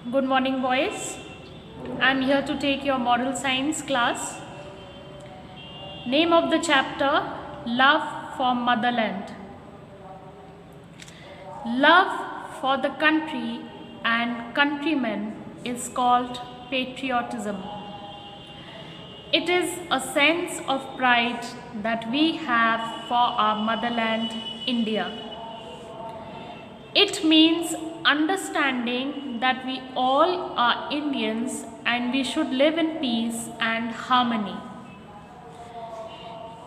Good morning, boys. I'm here to take your moral science class. Name of the chapter: Love for Motherland. Love for the country and countrymen is called patriotism. It is a sense of pride that we have for our motherland, India. It means understanding that we all are Indians and we should live in peace and harmony.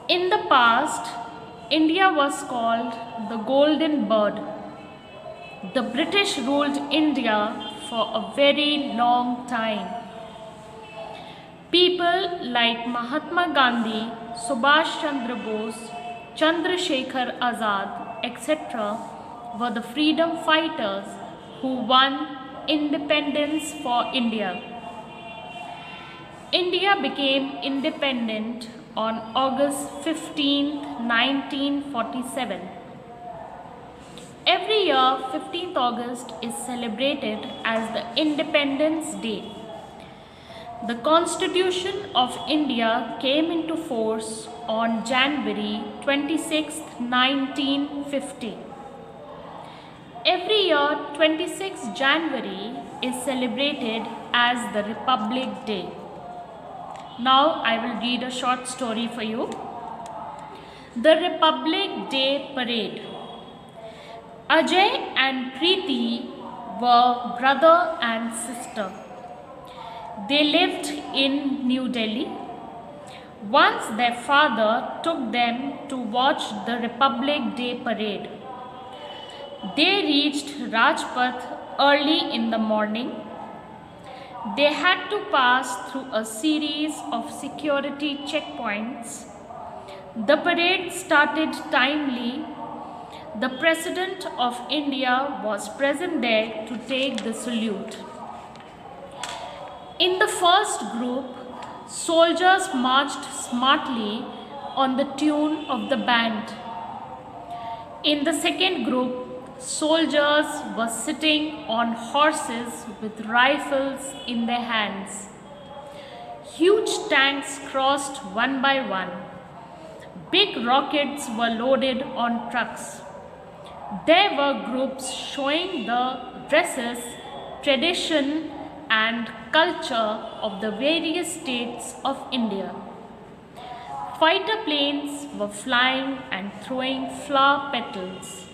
In the past, India was called the Golden Bird. The British ruled India for a very long time. People like Mahatma Gandhi, Subhash Chandra Bose, Chandrasekhar Azad, etc. were the freedom fighters who won independence for India. India became independent on August 15, 1947. Every year, 15th August is celebrated as the Independence Day. The Constitution of India came into force on January 26, 1950. Every year, 26 January is celebrated as the Republic Day. Now I will read a short story for you. The Republic Day Parade. Ajay and Preeti were brother and sister. They lived in New Delhi. Once their father took them to watch the Republic Day Parade. They reached Rajpath early in the morning. They had to pass through a series of security checkpoints. The parade started timely. The President of India was present there to take the salute. In the first group, soldiers marched smartly on the tune of the band. In the second group, soldiers were sitting on horses with rifles in their hands. Huge tanks crossed one by one. Big rockets were loaded on trucks. There were groups showing the dresses, tradition, and culture of the various states of India. Fighter planes were flying and throwing flower petals.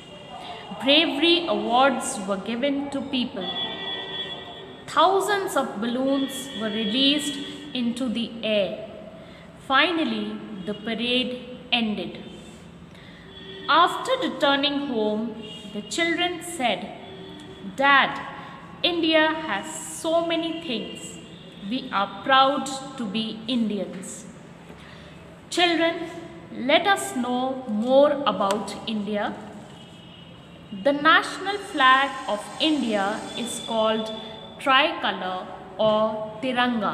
Bravery awards were given to people. Thousands of balloons were released into the air. Finally, the parade ended. After returning home, the children said, "Dad, India has so many things. We are proud to be Indians." Children, let us know more about India. The national flag of India is called tricolor or Tiranga.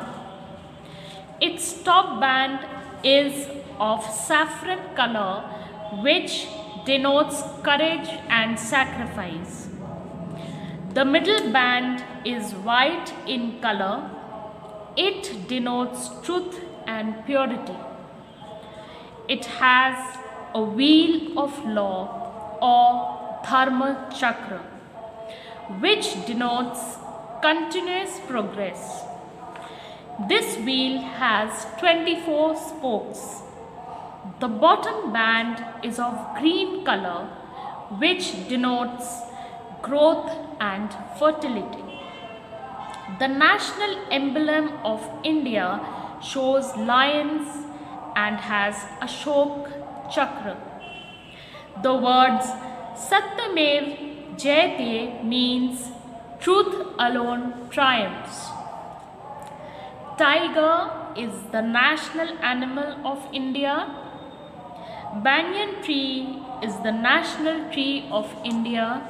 Its top band is of saffron color, which denotes courage and sacrifice. The middle band is white in color. It denotes truth and purity. It has a wheel of law or Dharma Chakra, which denotes continuous progress. This wheel has 24 spokes. The bottom band is of green color, which denotes growth and fertility. The national emblem of India shows lions and has Ashok Chakra. The words Satyamev Jayate means truth alone triumphs. Tiger is the national animal of India. Banyan tree is the national tree of India.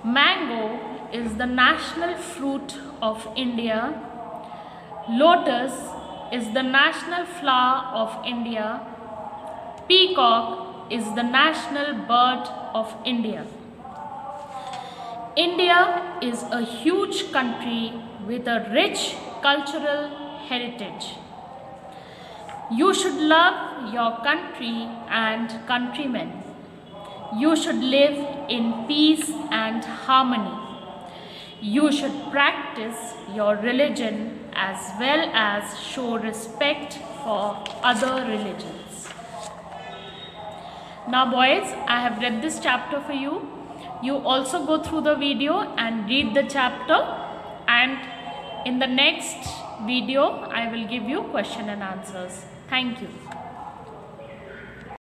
Mango is the national fruit of India. Lotus is the national flower of India. Peacock is the national bird of India. India is a huge country with a rich cultural heritage. You should love your country and countrymen. You should live in peace and harmony. You should practice your religion as well as show respect for other religions. Now boys, I have read this chapter for you. You also go through the video and read the chapter, and in the next video I will give you question and answers. Thank you.